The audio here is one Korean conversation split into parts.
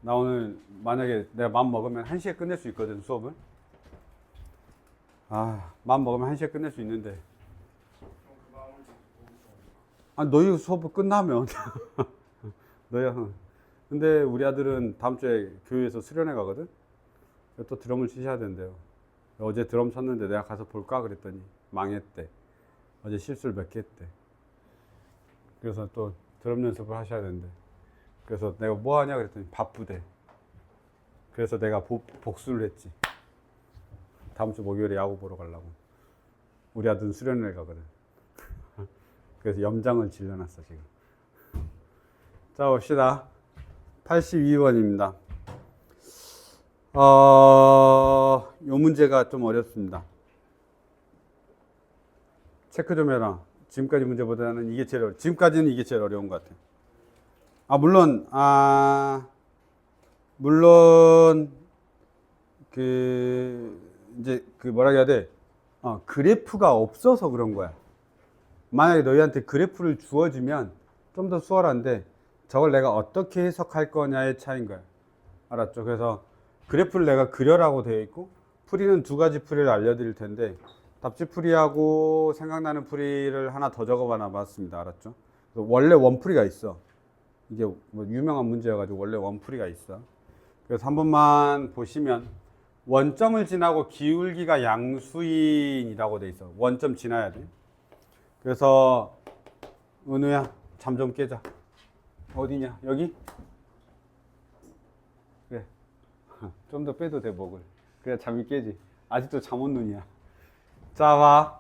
나 오늘 만약에 내가 마음 먹으면 1시에 끝낼 수 있거든, 수업을. 마음 먹으면 1시에 끝낼 수 있는데. 너희 수업 끝나면. 너야. 근데 우리 아들은 다음 주에 교회에서 수련회 가거든? 또 드럼을 치셔야 된대요. 어제 드럼 쳤는데 내가 가서 볼까 그랬더니 망했대. 어제 실수를 몇 개 했대. 그래서 또 드럼 연습을 하셔야 된대. 그래서 내가 뭐 하냐 그랬더니 바쁘대. 그래서 내가 복수를 했지. 다음 주 목요일에 야구 보러 가려고. 우리 아들은 수련회 가거든. 그래서 염장을 질러놨어 지금. 자, 봅시다. 82번입니다. 요 문제가 좀 어렵습니다. 체크 좀 해라. 지금까지 문제보다는 이게 제일 지금까지는 이게 제일 어려운 것 같아요. 물론 이제 뭐라 해야 돼? 그래프가 없어서 그런 거야. 만약에 너희한테 그래프를 주어지면 좀 더 수월한데 저걸 내가 어떻게 해석할 거냐의 차이인 거야. 알았죠? 그래서 그래프를 내가 그려라고 되어 있고 풀이는 두 가지 풀이를 알려드릴 텐데 답지 풀이하고 생각나는 풀이를 하나 더 적어봐 놨습니다. 알았죠? 원래 원풀이가 있어. 이게 뭐 유명한 문제여가지고 원래 원풀이가 있어. 그래서 한 번만 보시면 원점을 지나고 기울기가 양수인이라고 돼 있어. 원점 지나야 돼. 그래서 은우야 잠 좀 깨자. 어디냐? 여기? 그래. 좀 더 빼도 돼 목을. 그래야 잠이 깨지. 아직도 잠 온 눈이야. 자, 봐.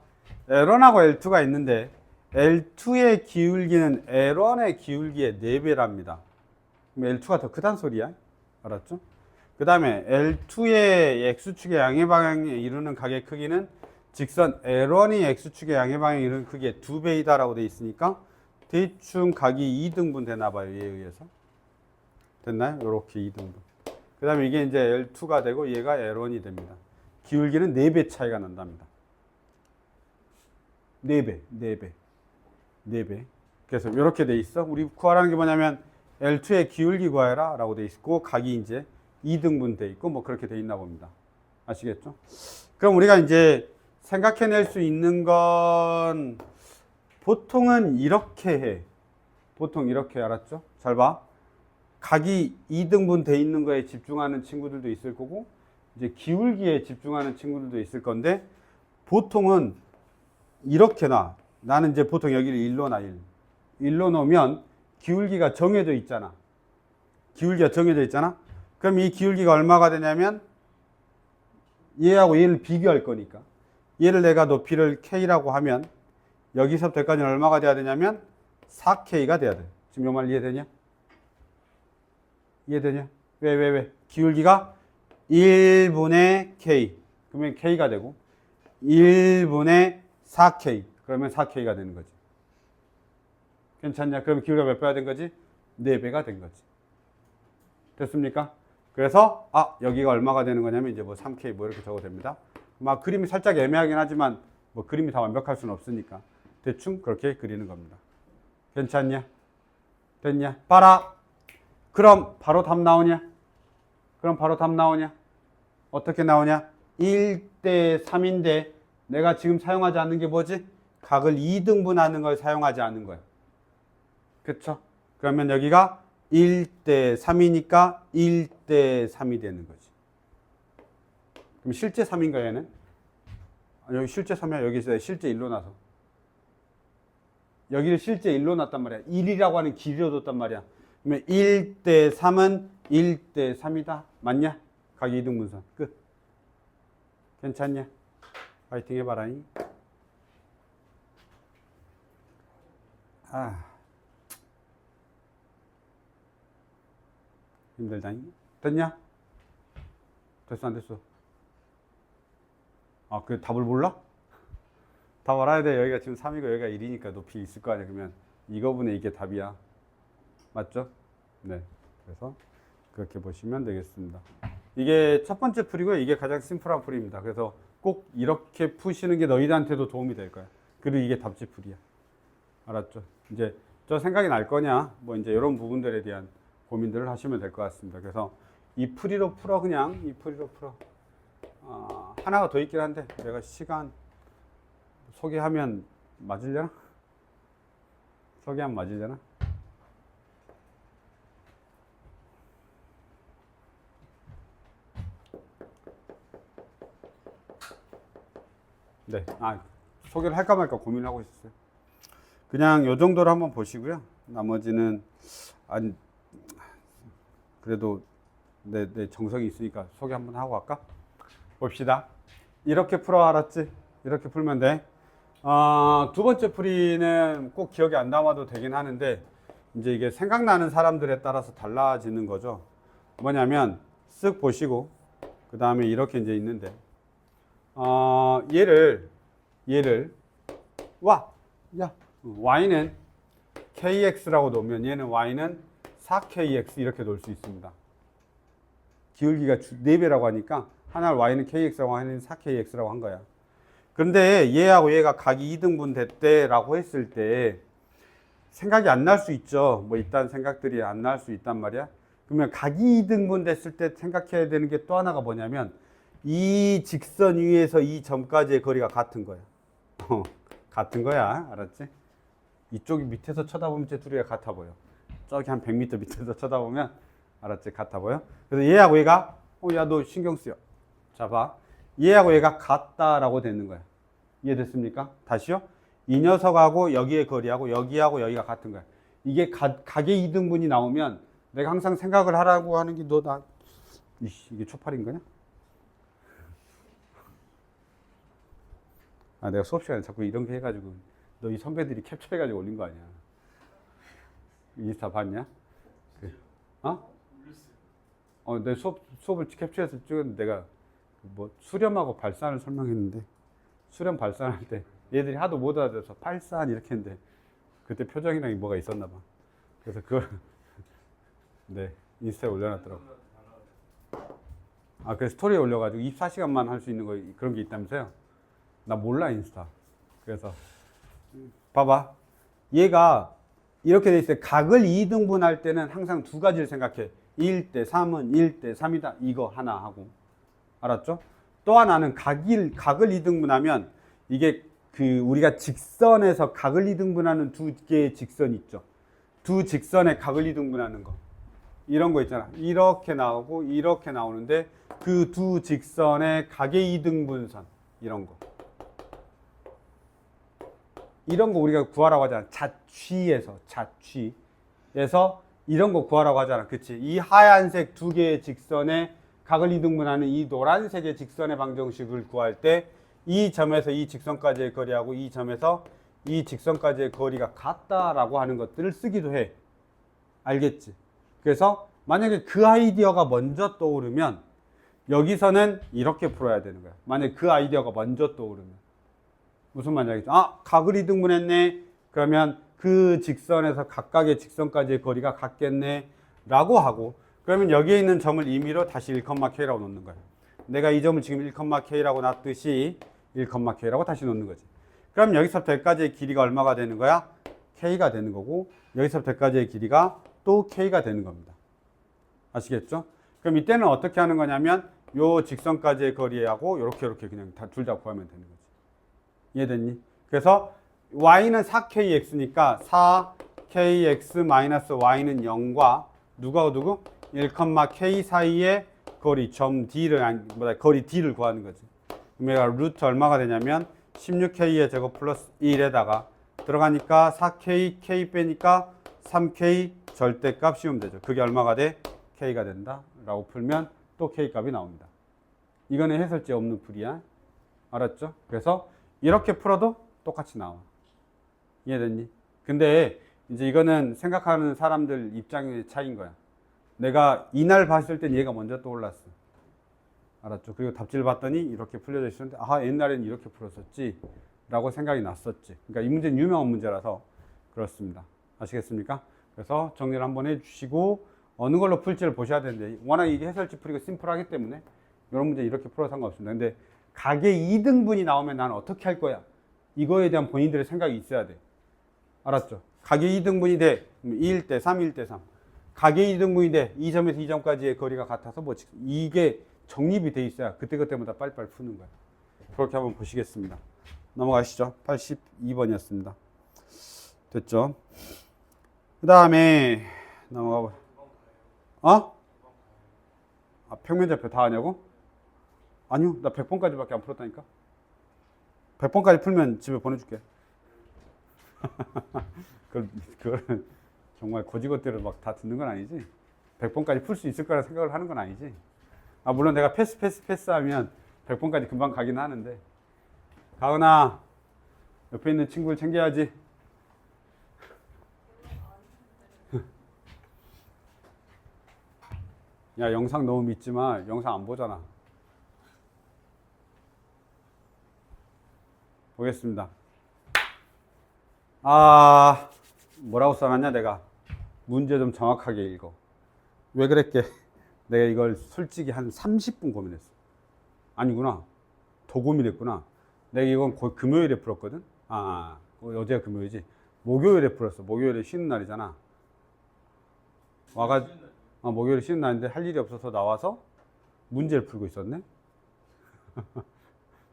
L1하고 L2가 있는데 L2의 기울기는 L1의 기울기의 4배랍니다. 그럼 L2가 더 크단 소리야. 알았죠? 그 다음에 L2의 X축의 양의 방향에 이루는 각의 크기는 직선 L1이 X축의 양의 방향에 이루는 크기의 2배이다 라고 돼 있으니까 대충 각이 2등분 되나 봐요. 얘에 의해서. 됐나요? 요렇게 2등분. 그 다음에 이게 이제 L2가 되고 얘가 L1이 됩니다. 기울기는 4배 차이가 난답니다. 4배. 그래서 이렇게 돼 있어. 우리 구하라는 게 뭐냐면 L2의 기울기 구하라 라고 돼 있고 각이 이제 2등분 돼 있고 뭐 그렇게 돼 있나 봅니다. 아시겠죠? 그럼 우리가 이제 생각해낼 수 있는 건 보통은 이렇게 해. 보통 이렇게. 알았죠? 잘 봐. 각이 2등분 돼 있는 거에 집중하는 친구들도 있을 거고 이제 기울기에 집중하는 친구들도 있을 건데 보통은 이렇게 놔. 나는 이제 보통 여기를 1로 놔. 1로 놓으면 기울기가 정해져 있잖아. 그럼 이 기울기가 얼마가 되냐면 얘하고 얘를 비교할 거니까 얘를 내가 높이를 K라고 하면 여기서부터 여기까지는 얼마가 돼야 되냐면 4K가 돼야 돼. 지금 요 말 이해되냐? 왜? 기울기가 1분의 K. 그러면 K가 되고 1분의 4K. 그러면 4K가 되는 거지. 괜찮냐? 그럼 기울기가 몇 배가 된 거지? 4배가 된 거지. 됐습니까? 그래서 여기가 얼마가 되는 거냐면 이제 뭐 3K 뭐 이렇게 적어도 됩니다. 막 그림이 살짝 애매하긴 하지만 뭐 그림이 다 완벽할 수는 없으니까 대충 그렇게 그리는 겁니다. 괜찮냐? 됐냐? 봐라. 그럼 바로 답 나오냐? 어떻게 나오냐? 1대 3인데 내가 지금 사용하지 않는 게 뭐지? 각을 2등분하는 걸 사용하지 않은 거야. 그쵸? 그러면 여기가 1대 3이니까 1대 3이 되는 거지. 그럼 실제 3인가 얘는? 여기 실제 3이야. 여기 실제 1로 나서. 여기를 실제 1로 놨단 말이야. 1이라고 하는 길이로 뒀단 말이야. 그러면 1대 3은 1대 3이다. 맞냐? 각 2등분선. 끝. 괜찮냐? 파이팅 해봐라. 힘들다. 됐냐? 됐어, 안 됐어? 그 답을 몰라? 답 알아야 돼. 여기가 지금 3이고 여기가 1이니까 높이 있을 거 아니야. 그러면 이거분의 이게 답이야. 맞죠? 네. 그래서 그렇게 보시면 되겠습니다. 이게 첫 번째 풀이고요. 이게 가장 심플한 풀이입니다. 그래서 꼭 이렇게 푸시는 게 너희들한테도 도움이 될 거야. 그리고 이게 답지 풀이야. 알았죠? 이제 저 생각이 날 거냐? 뭐 이제 이런 부분들에 대한 고민들을 하시면 될 것 같습니다. 그래서 이 풀이로 풀어, 그냥 이 풀이로 풀어. 하나가 더 있긴 한데 내가 시간 소개하면 맞으려나? 소개하면 맞으려나? 네, 소개를 할까 말까 고민을 하고 있었어요. 그냥 요 정도로 한번 보시고요. 나머지는 그래도 내 정성이 있으니까 소개 한번 하고 갈까? 봅시다. 이렇게 풀어, 알았지? 이렇게 풀면 돼. 두 번째 풀이는 꼭 기억에 안 남아도 되긴 하는데 이제 이게 생각나는 사람들에 따라서 달라지는 거죠. 뭐냐면 쓱 보시고 그 다음에 이렇게 이제 있는데 얘를 y는 kx라고 놓으면 얘는 y는 4kx 이렇게 놓을 수 있습니다. 기울기가 4배라고 하니까 하나를 y는 kx라고 하는 4kx라고 한 거야. 그런데 얘하고 얘가 각이 2등분 됐대라고 했을 때 생각이 안 날 수 있죠. 뭐 이딴 생각들이 안 날 수 있단 말이야. 그러면 각이 2등분 됐을 때 생각해야 되는 게 또 하나가 뭐냐면 이 직선 위에서 이 점까지의 거리가 같은 거야. 같은 거야. 알았지? 이쪽이 밑에서 쳐다보면 제 둘이가 같아 보여. 저기 한 100m 밑에서 쳐다보면 알았지? 같아 보여. 그래서 얘하고 얘가 야, 너 신경 쓰여. 자, 봐. 얘하고 얘가 같다라고 되는 거야. 이해됐습니까? 다시요. 이 녀석하고 여기의 거리하고 여기하고 여기가 같은 거야. 이게 각의 2등분이 나오면 내가 항상 생각을 하라고 하는 게 이게 초팔인 거냐? 내가 수업 시간에 자꾸 이런 게 해가지고 너 이 선배들이 캡처해가지고 올린 거 아니야? 인스타 봤냐? 내 수업을 캡처해서 찍었는데 내가 뭐 수렴하고 발산을 설명했는데 수렴 발산할 때 얘들이 하도 못 알아들어서 발산 이렇게 했는데 그때 표정이랑 뭐가 있었나 봐. 그래서 그걸 네 인스타에 올려놨더라고. 그 스토리에 올려가지고 24시간만 할 수 있는 거 그런 게 있다면서요? 나 몰라 인스타. 그래서 봐봐. 얘가 이렇게 돼 있어요. 각을 2등분 할 때는 항상 두 가지를 생각해. 1대 3은 1대 3이다. 이거 하나 하고. 알았죠? 또 하나는 각을 2등분하면 이게 우리가 직선에서 각을 2등분하는 두 개의 직선이 있죠. 두 직선의 각을 2등분하는 거. 이런 거 있잖아. 이렇게 나오고 이렇게 나오는데 그 두 직선의 각의 2등분선. 이런 거. 이런 거 우리가 구하라고 하잖아. 자취에서 이런 거 구하라고 하잖아. 그치? 이 하얀색 두 개의 직선의 각을 2등분하는 이 노란색의 직선의 방정식을 구할 때 이 점에서 이 직선까지의 거리하고 이 점에서 이 직선까지의 거리가 같다라고 하는 것들을 쓰기도 해. 알겠지? 그래서 만약에 그 아이디어가 먼저 떠오르면 여기서는 이렇게 풀어야 되는 거야. 만약에 그 아이디어가 먼저 떠오르면 무슨 말이냐겠죠? 각을 2등분했네. 그러면 그 직선에서 각각의 직선까지의 거리가 같겠네 라고 하고, 그러면 여기에 있는 점을 임의로 다시 1,k라고 놓는 거예요. 내가 이 점을 지금 1,k라고 놨듯이 1,k라고 다시 놓는 거지. 그럼 여기서부터 여기까지의 길이가 얼마가 되는 거야? k가 되는 거고, 여기서부터 여기까지의 길이가 또 k가 되는 겁니다. 아시겠죠? 그럼 이때는 어떻게 하는 거냐면 요 직선까지의 거리하고 요렇게 그냥 둘 다 구하면 되는 거지. 이해됐니? 그래서 y는 4kx니까 4kx-y는 0과 누구 1,k 사이의 거리 점 d를 거리 d를 구하는 거지. 그럼 얘가 루트 얼마가 되냐면 16k의 제곱 플러스 1에다가 들어가니까 4k k 빼니까 3k 절대값 씌우면 되죠. 그게 얼마가 돼? k가 된다 라고 풀면 또 k 값이 나옵니다. 이거는 해설지 없는 풀이야. 알았죠? 그래서 이렇게 풀어도 똑같이 나와. 이해됐니? 근데 이제 이거는 생각하는 사람들 입장의 차이인 거야. 내가 이날 봤을 땐 얘가 먼저 떠올랐어. 알았죠? 그리고 답지를 봤더니 이렇게 풀려져 있었는데 옛날에는 이렇게 풀었었지 라고 생각이 났었지. 그러니까 이 문제는 유명한 문제라서 그렇습니다. 아시겠습니까? 그래서 정리를 한번 해주시고 어느 걸로 풀지를 보셔야 되는데, 워낙 이게 해설지 풀이가 심플하기 때문에 이런 문제 이렇게 풀어도 상관없습니다. 근데 각의 2등분이 나오면 나는 어떻게 할 거야? 이거에 대한 본인들의 생각이 있어야 돼. 알았죠? 각의 2등분이 돼. 2일 때 3, 1대 3. 가계 이등분인데 이 점에서 이 점까지의 거리가 같아서 뭐 이게 정립이 돼 있어야 그때그때마다 빨리빨리 푸는 거예요. 그렇게 한번 보시겠습니다. 넘어가시죠. 82번이었습니다. 됐죠? 그 다음에 넘어가 봐. 어? 아, 평면좌표 다 하냐고? 아니요, 나 100번까지밖에 안 풀었다니까. 100번까지 풀면 집에 보내줄게. 그걸 정말 고지것대로 막 다 듣는 건 아니지. 100번까지 풀 수 있을 거라 생각을 하는 건 아니지. 아, 물론 내가 패스 하면 100번까지 금방 가긴 하는데. 가은아, 옆에 있는 친구를 챙겨야지. 야, 영상 너무 믿지 마. 영상 안 보잖아. 보겠습니다. 아, 뭐라고 써놨냐, 내가. 문제 좀 정확하게 읽어. 왜 그랬게? 내가 이걸 솔직히 한 30분 고민했어. 아니구나. 더 고민했구나. 내가 이건 거의 금요일에 풀었거든? 어제가 금요일이지. 목요일에 풀었어. 목요일에 쉬는 날이잖아. 목요일에 쉬는 날인데 할 일이 없어서 나와서 문제를 풀고 있었네?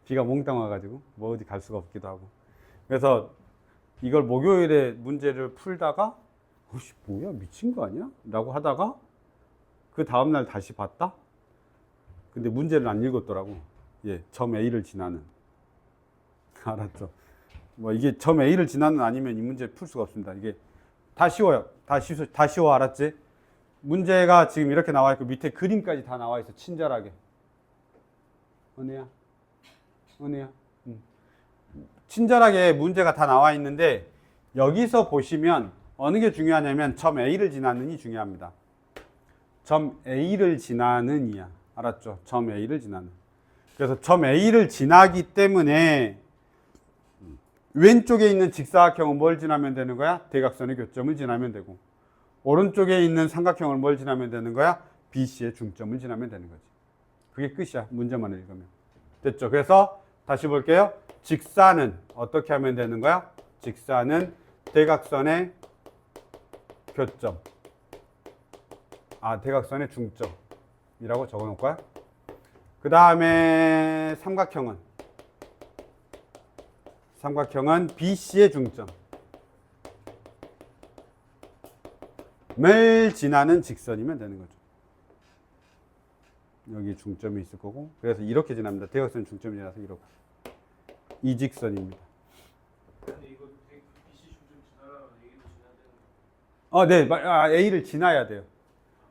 비가 몽땅 와가지고 뭐 어디 갈 수가 없기도 하고. 그래서 이걸 목요일에 문제를 풀다가 어씨 뭐야 미친 거 아니야? 라고 하다가 그 다음날 다시 봤다? 근데 문제를 안 읽었더라고. 예, 점 A를 지나는. 알았죠? 뭐 이게 점 A를 지나는 아니면 이 문제 풀 수가 없습니다. 이게 다 쉬워요. 다 쉬워. 알았지? 문제가 지금 이렇게 나와 있고 밑에 그림까지 다 나와 있어. 친절하게. 은혜야. 친절하게 문제가 다 나와 있는데 여기서 보시면 어느 게 중요하냐면 점 A를 지나는이 중요합니다. 점 A를 지나는 이야. 알았죠? 점 A를 지나는. 그래서 점 A를 지나기 때문에 왼쪽에 있는 직사각형은 뭘 지나면 되는 거야? 대각선의 교점을 지나면 되고, 오른쪽에 있는 삼각형을 뭘 지나면 되는 거야? BC의 중점을 지나면 되는 거지. 그게 끝이야. 문제만 읽으면. 됐죠? 그래서 다시 볼게요. 직사는 어떻게 하면 되는 거야? 직사는 대각선의 교점. 대각선의 중점이라고 적어 놓을 거야. 그 다음에 삼각형은 BC의 중점을 지나는 직선이면 되는 거죠. 여기 중점이 있을 거고, 그래서 이렇게 지납니다. 대각선 중점이 지나서 이렇게. 이 직선입니다. 근데 이거 BC 중점 지나려면 A를 지나야 되는 거. 네, A를 지나야 돼요.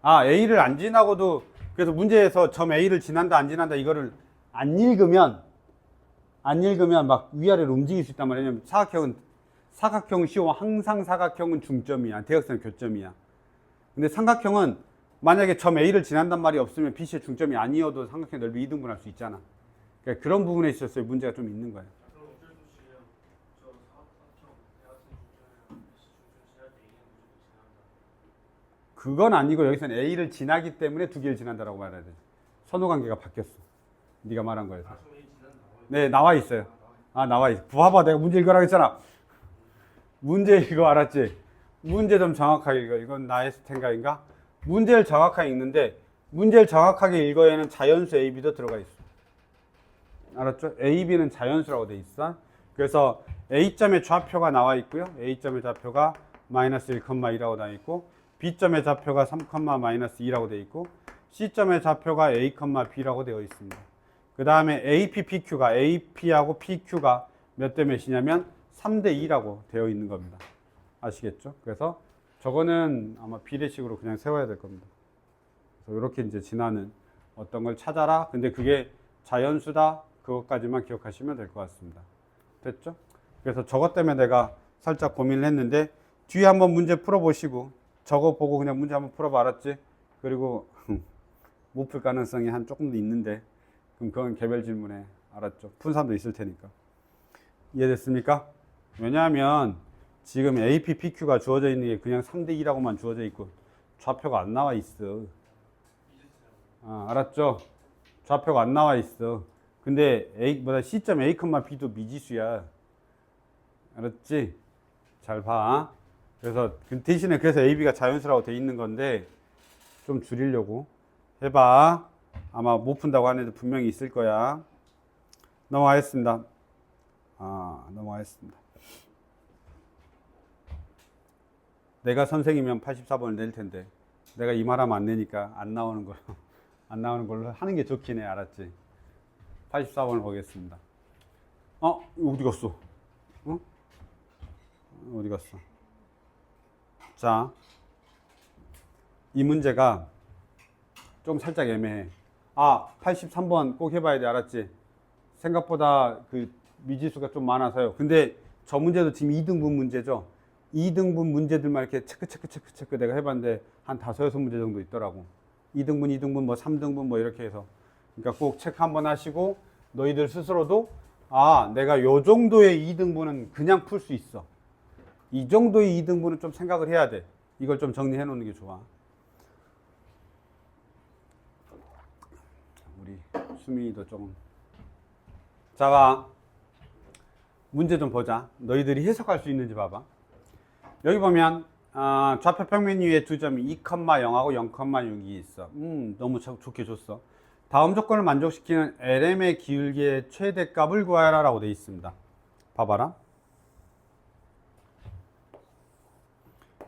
A를 안 지나고도, 그래서 문제에서 점 A를 지난다, 안 지난다, 이거를 안 읽으면 막 위아래로 움직일 수 있단 말이에요. 왜냐면 사각형은 쉬워. 항상 사각형은 중점이야. 대각선은 교점이야. 근데 삼각형은 만약에 점 A를 지난단 말이 없으면 BC의 중점이 아니어도 삼각형 넓이 2등분할 수 있잖아. 그러니까 그런 부분에 있어서 문제가 좀 있는 거예요. 그럼 어쩔 수 없이 그냥 저 사각형 대각선 중점이랑 BC 중점 지날 때 A는 무조건 지난다. 그건 아니고 여기서는 A를 지나기 때문에 두 개를 지난다라고 말해야 돼. 선호관계가 바뀌었어. 네가 말한 거에서. 그럼 A 지난다. 네, 나와 있어요. 나와 있어. 봐봐, 내가 문제 읽으라고 했잖아. 문제 이거 알았지? 문제 좀 정확하게 읽어. 이건 나의 생각인가? 문제를 정확하게 읽는데, 문제를 정확하게 읽어야는 자연수 A, B도 들어가 있어. 알았죠? A, B는 자연수라고 돼 있어. 그래서 A점의 좌표가 나와 있고요. A점의 좌표가 마이너스 1,2라고 나와 있고, B점의 좌표가 3, 마이너스 2라고 돼 있고, C점의 좌표가 A, B라고 되어 있습니다. 그 다음에 AP, PQ가, AP하고 PQ가 몇 대 몇이냐면 3대 2라고 되어 있는 겁니다. 아시겠죠? 그래서 저거는 아마 비례식으로 그냥 세워야 될 겁니다. 그래서 이렇게 이제 지나는 어떤 걸 찾아라. 근데 그게 자연수다. 그것까지만 기억하시면 될 것 같습니다. 됐죠? 그래서 저것 때문에 내가 살짝 고민을 했는데 뒤에 한번 문제 풀어보시고 저거 보고 그냥 문제 한번 풀어봐. 알았지? 그리고 못 풀 가능성이 한 조금 더 있는데 그럼 그건 개별 질문에 알았죠? 푼 사람도 있을 테니까. 이해됐습니까? 왜냐하면 지금 AP, PQ가 주어져 있는 게 그냥 3대 2라고만 주어져 있고 좌표가 안 나와 있어. 알았죠? 좌표가 안 나와 있어. 근데 C점 A, B도 미지수야. 알았지? 잘 봐. 그래서 그 대신에 그래서 AB가 자연수라고 돼 있는 건데 좀 줄이려고 해봐. 아마 못 푼다고 하는 애들 분명히 있을 거야. 넘어가겠습니다. 넘어가겠습니다. 내가 선생이면 84번을 낼 텐데 내가 이 말하면 안 내니까 안 나오는 걸로 안 나오는 걸로 하는 게 좋긴 해. 알았지? 84번을 보겠습니다. 이거 어디 갔어? 어디 갔어? 자, 이 문제가 좀 살짝 애매해. 83번 꼭 해봐야 돼. 알았지? 생각보다 그 미지수가 좀 많아서요. 근데 저 문제도 지금 2등분 문제죠. 2등분 문제들만 이렇게 체크 내가 해봤는데 한 5, 6문제 정도 있더라고. 2등분, 뭐 3등분 뭐 이렇게 해서. 그러니까 꼭 체크 한번 하시고 너희들 스스로도 내가 요 정도의 2등분은 그냥 풀 수 있어. 이 정도의 2등분은 좀 생각을 해야 돼. 이걸 좀 정리해 놓는 게 좋아. 우리 수민이도 조금. 자, 봐. 문제 좀 보자. 너희들이 해석할 수 있는지 봐봐. 여기 보면 좌표 평면 위에 두 점이 2,0하고 0,6이 있어. 너무 좋게 줬어. 다음 조건을 만족시키는 LM의 기울기의 최대값을 구하라 라고 되어 있습니다. 봐봐라.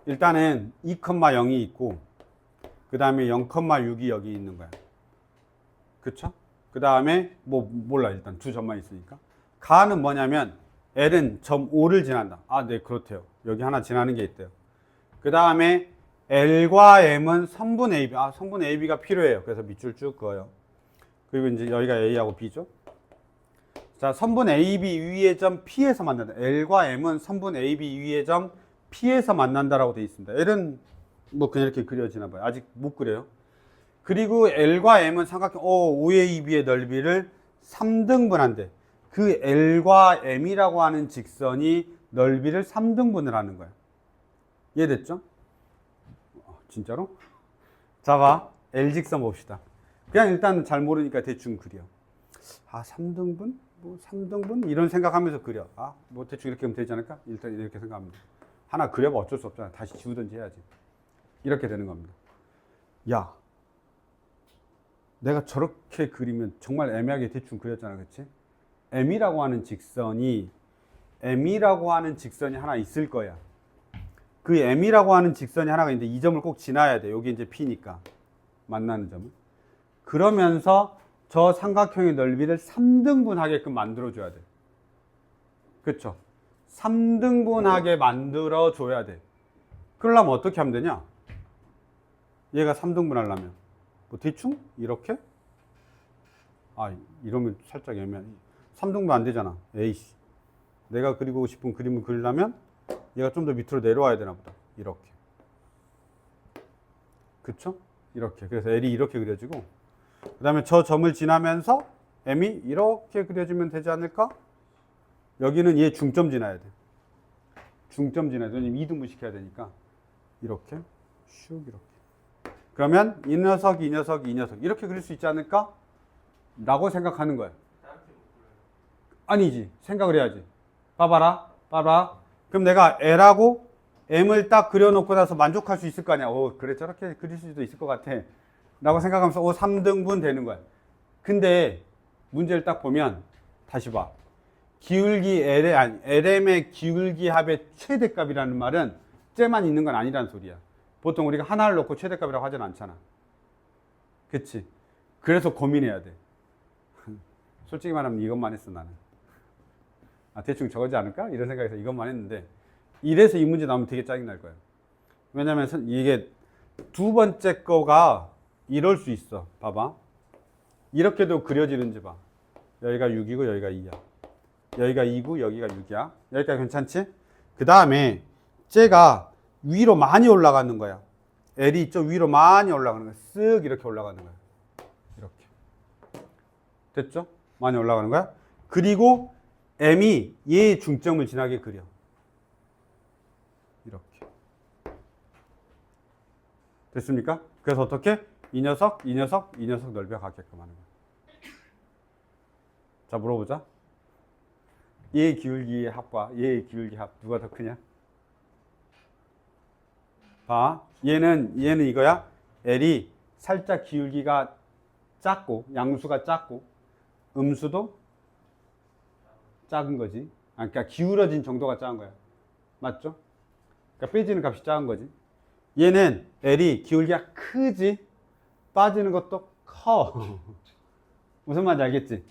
일단은 2,0이 있고 그 다음에 0,6이 여기 있는 거야. 그쵸? 그 다음에 몰라. 일단 두 점만 있으니까. 가는 뭐냐면 L은 점 5를 지난다. 네, 그렇대요. 여기 하나 지나는 게 있대요. 그 다음에 L과 M은 선분 AB. 선분 AB가 필요해요. 그래서 밑줄 쭉 그어요. 그리고 이제 여기가 A하고 B죠. 자, 선분 AB 위의 점 P에서 만난다. L과 M은 선분 AB 위의 점 P에서 만난다라고 되어 있습니다. L은 그냥 이렇게 그려지나 봐요. 아직 못 그려요. 그리고 L과 M은 삼각형 OAB의 넓이를 3등분한대. 그 L과 M이라고 하는 직선이 넓이를 3등분을 하는 거야. 이해됐죠? 진짜로? 자, 봐. L직선 봅시다. 그냥 일단 잘 모르니까 대충 그려. 3등분? 3등분? 이런 생각하면서 그려. 대충 이렇게 하면 되지 않을까? 일단 이렇게 생각합니다. 하나 그려봐. 어쩔 수 없잖아. 다시 지우든지 해야지. 이렇게 되는 겁니다. 야, 내가 저렇게 그리면 정말 애매하게 대충 그렸잖아. 그치? M이라고 하는 직선이 하나 있을 거야. 그 M이라고 하는 직선이 하나가 있는데 이 점을 꼭 지나야 돼. 여기 이제 P니까. 만나는 점을. 그러면서 저 삼각형의 넓이를 3등분 하게끔 만들어줘야 돼. 그쵸? 3등분하게 만들어줘야 돼. 그러려면 어떻게 하면 되냐? 얘가 3등분 하려면. 대충? 이렇게? 이러면 살짝 애매하네. 3등분 안 되잖아. 에이씨. 내가 그리고 싶은 그림을 그리려면 얘가 좀 더 밑으로 내려와야 되나 보다. 이렇게. 그쵸? 이렇게. 그래서 L이 이렇게 그려지고, 그 다음에 저 점을 지나면서 M이 이렇게 그려지면 되지 않을까? 여기는 얘 중점 지나야 돼. 중점 지나야 돼. 왜냐면 2등분 시켜야 되니까. 이렇게. 슉, 이렇게. 그러면 이 녀석, 이 녀석, 이 녀석. 이렇게 그릴 수 있지 않을까? 라고 생각하는 거야. 아니지. 생각을 해야지. 봐봐라. 그럼 내가 L하고 M을 딱 그려놓고 나서 만족할 수 있을 거 아니야. 그래, 저렇게 그릴 수도 있을 것 같아. 라고 생각하면서 3등분 되는 거야. 근데 문제를 딱 보면 다시 봐. 기울기 LM의 기울기 합의 최대값이라는 말은 쟤만 있는 건 아니라는 소리야. 보통 우리가 하나를 놓고 최대값이라고 하진 않잖아. 그치? 그래서 고민해야 돼. 솔직히 말하면 이것만 했어, 나는. 대충 저거지 않을까? 이런 생각에서 이것만 했는데, 이래서 이 문제 나오면 되게 짜증날 거예요. 왜냐면 이게 두 번째 거가 이럴 수 있어. 봐봐. 이렇게도 그려지는지 봐. 여기가 6이고 여기가 2야. 여기가 2고 여기가 6이야. 여기까지 괜찮지? 그 다음에 쟤가 위로 많이 올라가는 거야. L이 이쪽 위로 많이 올라가는 거야. 쓱 이렇게 올라가는 거야. 이렇게. 됐죠? 많이 올라가는 거야. 그리고 M이 얘의 중점을 지나게 그려. 이렇게. 됐습니까? 그래서 어떻게? 이 녀석 넓혀가게끔 하는 거야. 자, 물어보자. 얘의 기울기의 합과 얘의 기울기 합 누가 더 크냐? 봐. 얘는 이거야. L이 살짝 기울기가 작고 양수가 작고 음수도 작은 거지. 그러니까 기울어진 정도가 작은 거야. 맞죠? 그러니까 빼지는 값이 작은 거지. 얘는 L이 기울기가 크지 빠지는 것도 커. 무슨 말인지 알겠지?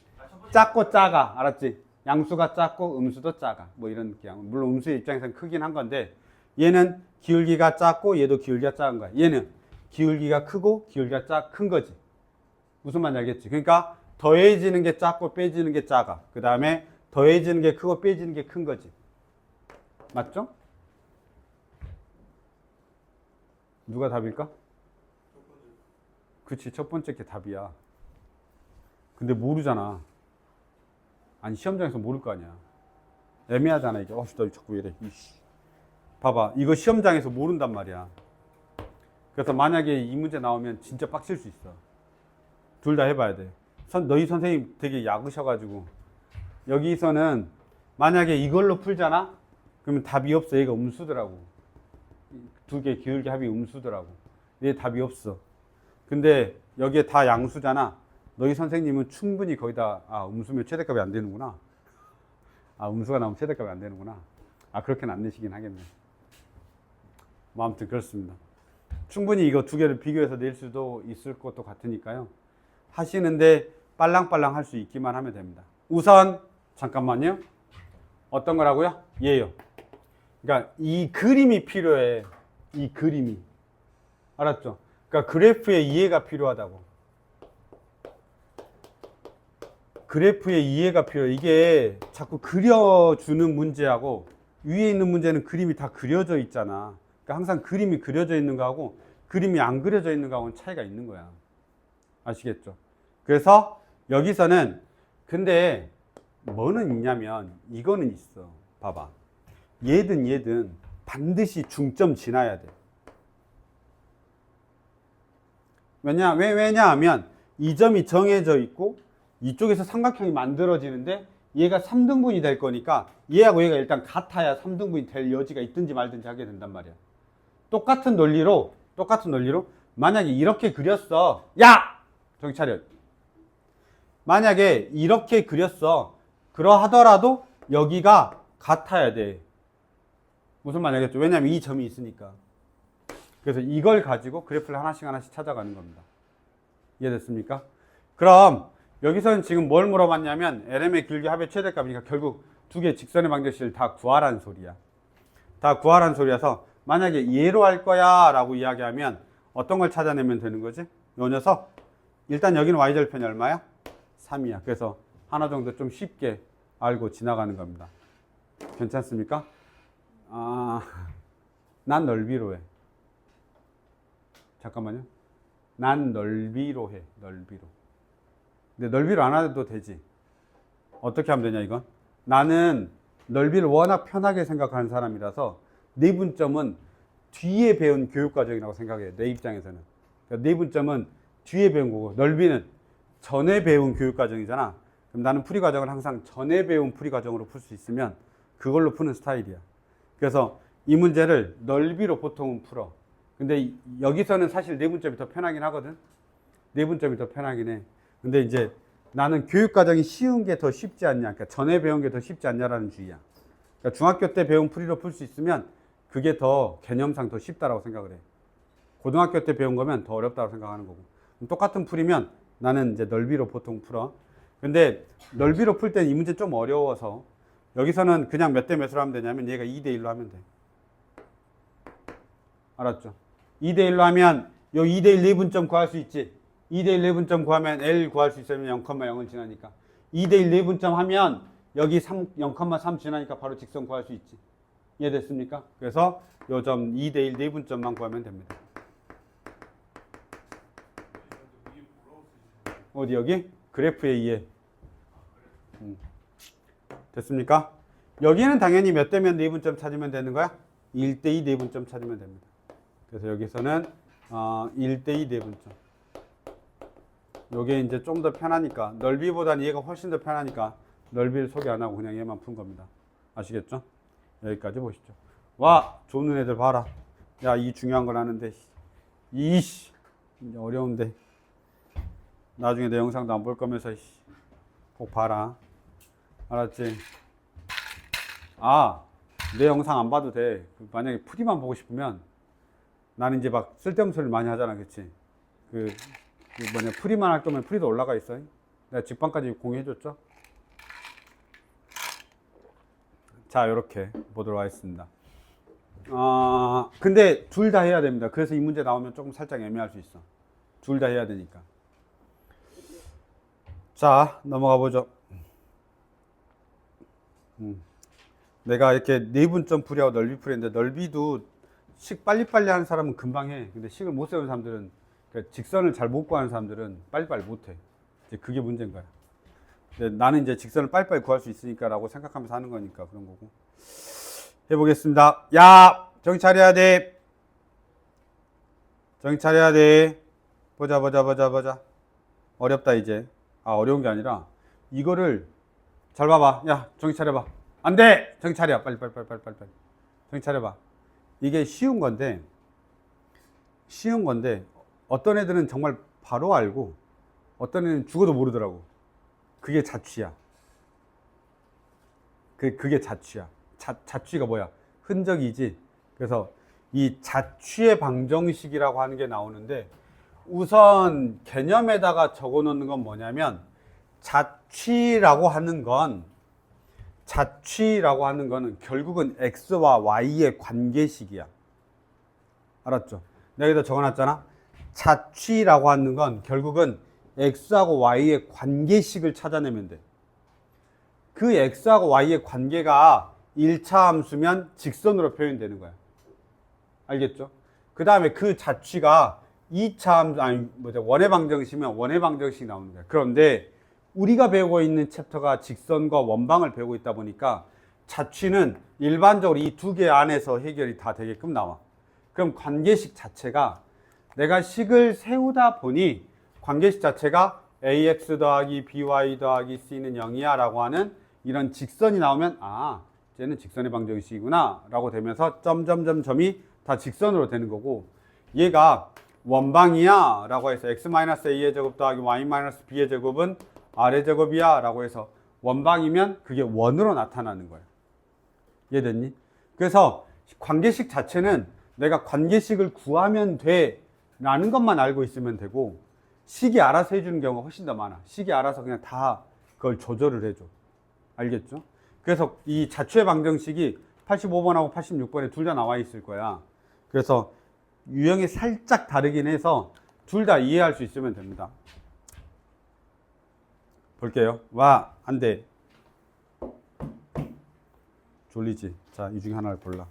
작고 작아. 알았지? 양수가 작고 음수도 작아. 뭐 이런 느낌. 물론 음수의 입장에서는 크긴 한 건데 얘는 기울기가 작고 얘도 기울기가 작은 거야. 얘는 기울기가 크고 기울기가 큰 거지. 무슨 말인지 알겠지? 그러니까 더해지는 게 작고 빼지는 게 작아. 그 다음에 더해지는 게 크고 빼지는 게 큰 거지. 맞죠? 누가 답일까? 그치, 첫 번째 게 답이야. 근데 모르잖아. 아니, 시험장에서 모를 거 아니야. 애매하잖아, 이게. 나 자꾸 이래. 이씨. 봐봐. 이거 시험장에서 모른단 말이야. 그래서 만약에 이 문제 나오면 진짜 빡칠 수 있어. 둘 다 해봐야 돼. 너희 선생님 되게 약으셔가지고. 여기서는 만약에 이걸로 풀잖아? 그러면 답이 없어. 얘가 음수더라고. 두 개 기울기 합이 음수더라고. 얘 답이 없어. 근데 여기에 다 양수잖아. 너희 선생님은 충분히 거의 다, 음수면 최대값이 안 되는구나. 음수가 나오면 최대값이 안 되는구나. 그렇게는 안 내시긴 하겠네. 뭐 아무튼 그렇습니다. 충분히 이거 두 개를 비교해서 낼 수도 있을 것도 같으니까요. 하시는데 빨랑빨랑 할 수 있기만 하면 됩니다. 우선 잠깐만요. 어떤 거라고요? 얘요. 그러니까 이 그림이 필요해. 이 그림이. 알았죠? 그러니까 그래프의 이해가 필요하다고. 그래프의 이해가 필요해. 이게 자꾸 그려주는 문제하고 위에 있는 문제는 그림이 다 그려져 있잖아. 그러니까 항상 그림이 그려져 있는 거하고 그림이 안 그려져 있는 거하고는 차이가 있는 거야. 아시겠죠? 그래서 여기서는 근데 뭐는 있냐면 이거는 있어. 봐봐. 얘든 반드시 중점 지나야 돼. 왜냐하면 이 점이 정해져 있고 이쪽에서 삼각형이 만들어지는데 얘가 3등분이 될 거니까 얘하고 얘가 일단 같아야 3등분이 될 여지가 있든지 말든지 하게 된단 말이야. 똑같은 논리로 만약에 이렇게 그렸어. 야! 정신 차려. 만약에 이렇게 그렸어. 그러하더라도 여기가 같아야 돼. 무슨 말인지 알겠죠? 왜냐하면 이 점이 있으니까. 그래서 이걸 가지고 그래프를 하나씩 찾아가는 겁니다. 이해됐습니까? 그럼 여기서는 지금 뭘 물어봤냐면 LM의 기울기 합의 최대값이니까 결국 두 개의 직선의 방정식을 다 구하라는 소리야. 다 구하라는 소리여서 만약에 얘로 할 거야 라고 이야기하면 어떤 걸 찾아내면 되는 거지? 요 녀석 일단 여기는 y절편이 얼마야? 3이야. 그래서 하나 정도 좀 쉽게 알고 지나가는 겁니다. 괜찮습니까? 난 넓이로 해. 잠깐만요. 난 넓이로 해. 넓이로. 근데 넓이로 안 해도 되지. 어떻게 하면 되냐 이건? 나는 넓이를 워낙 편하게 생각하는 사람이라서 내분점은 뒤에 배운 교육과정이라고 생각해요. 내 입장에서는. 그러니까 내분점은 뒤에 배운 거고 넓이는 전에 배운 교육과정이잖아. 그럼 나는 풀이과정을 항상 전에 배운 풀이과정으로 풀 수 있으면 그걸로 푸는 스타일이야. 그래서 이 문제를 넓이로 보통은 풀어. 근데 여기서는 사실 내분점이 더 편하긴 하거든. 내분점이 더 편하긴 해. 근데 이제 나는 교육과정이 쉬운 게 더 쉽지 않냐. 그러니까 전에 배운 게 더 쉽지 않냐라는 주의야. 그러니까 중학교 때 배운 풀이로 풀 수 있으면 그게 더 개념상 더 쉽다라고 생각을 해. 고등학교 때 배운 거면 더 어렵다고 생각하는 거고. 똑같은 풀이면 나는 이제 넓이로 보통 풀어. 근데 넓이로 풀 때는 이 문제 좀 어려워서 여기서는 그냥 몇 대 몇으로 하면 되냐면 얘가 2대 1로 하면 돼. 알았죠? 2대 1로 하면 요 2대 1 내분점 구할 수 있지. 2대 1 내분점 구하면 L 구할 수 있으면 0,0을 지나니까. 2대 1 내분점 하면 여기 0,3 지나니까 바로 직선 구할 수 있지. 이해됐습니까? 그래서 요 점 2대 1 내분점만 구하면 됩니다. 어디 여기? 그래프의 이해. 됐습니까? 여기는 당연히 몇 대면 내분점 찾으면 되는 거야? 1대2 내분점 찾으면 됩니다. 그래서 여기서는 1대2 내분점. 요게 이제 좀 더 편하니까 넓이보다는 얘가 훨씬 더 편하니까 넓이를 소개 안 하고 그냥 얘만 푼 겁니다. 아시겠죠? 여기까지 보시죠. 와, 좋은 애들 봐라. 야, 이 중요한 걸 하는데 이씨 어려운데 나중에 내 영상도 안 볼 거면서 꼭 봐라. 알았지? 아, 내 영상 안 봐도 돼. 만약에 풀이만 보고 싶으면 나는 이제 막 쓸데없는 소리를 많이 하잖아, 그치? 그 풀이만 할 거면 풀이도 올라가 있어. 내가 직방까지 공유해줬죠? 자, 이렇게 보도록 하겠습니다. 근데 둘 다 해야 됩니다. 그래서 이 문제 나오면 조금 살짝 애매할 수 있어. 둘 다 해야 되니까. 자, 넘어가 보죠. 내가 이렇게 내분점 풀이하고 넓이 풀이인데, 넓이도 식 빨리빨리 하는 사람은 금방 해. 근데 식을 못 세우는 사람들은, 그러니까 직선을 잘 못 구하는 사람들은 빨리빨리 못 해. 이제 그게 문제인 거야. 근데 나는 이제 직선을 빨리빨리 구할 수 있으니까 라고 생각하면서 하는 거니까 그런 거고. 해보겠습니다. 야, 정신 차려야 돼. 정신 차려야 돼. 보자. 어렵다, 이제. 어려운 게 아니라, 이거를, 잘 봐봐. 야, 정신 차려봐. 안 돼! 정신 차려. 빨리. 정신 차려봐. 이게 쉬운 건데, 어떤 애들은 정말 바로 알고, 어떤 애는 죽어도 모르더라고. 그게 자취야. 그게 자취야. 자취가 뭐야? 흔적이지. 그래서 이 자취의 방정식이라고 하는 게 나오는데, 우선 개념에다가 적어 놓는 건 뭐냐면, 자취라고 하는 거는 결국은 x와 y의 관계식이야. 알았죠? 내가 여기다 적어 놨잖아. 자취라고 하는 건 결국은 x하고 y의 관계식을 찾아내면 돼. 그 x하고 y의 관계가 1차 함수면 직선으로 표현되는 거야. 알겠죠? 그 다음에 그 자취가 2차 함수, 원의 방정식이면 원의 방정식이 나오는 거야. 그런데 우리가 배우고 있는 챕터가 직선과 원방을 배우고 있다 보니까 자취는 일반적으로 이 두 개 안에서 해결이 다 되게끔 나와. 그럼 관계식 자체가 내가 식을 세우다 보니 관계식 자체가 ax 더하기 by 더하기 c는 0이야 라고 하는 이런 직선이 나오면 쟤는 직선의 방정식이구나 라고 되면서 점이 다 직선으로 되는 거고, 얘가 원방이야 라고 해서 x-a의 제곱 더하기 y-b의 제곱은 r의 제곱이야 라고 해서 원방이면 그게 원으로 나타나는 거야. 이해됐니? 그래서 관계식 자체는 내가 관계식을 구하면 돼 라는 것만 알고 있으면 되고, 식이 알아서 해주는 경우가 훨씬 더 많아. 식이 알아서 그냥 다 그걸 조절을 해줘. 알겠죠? 그래서 이 자취의 방정식이 85번하고 86번에 둘 다 나와 있을 거야. 그래서 유형이 살짝 다르긴 해서 둘 다 이해할 수 있으면 됩니다. 볼게요. 안 돼. 졸리지? 자, 이 중에 하나를 골라.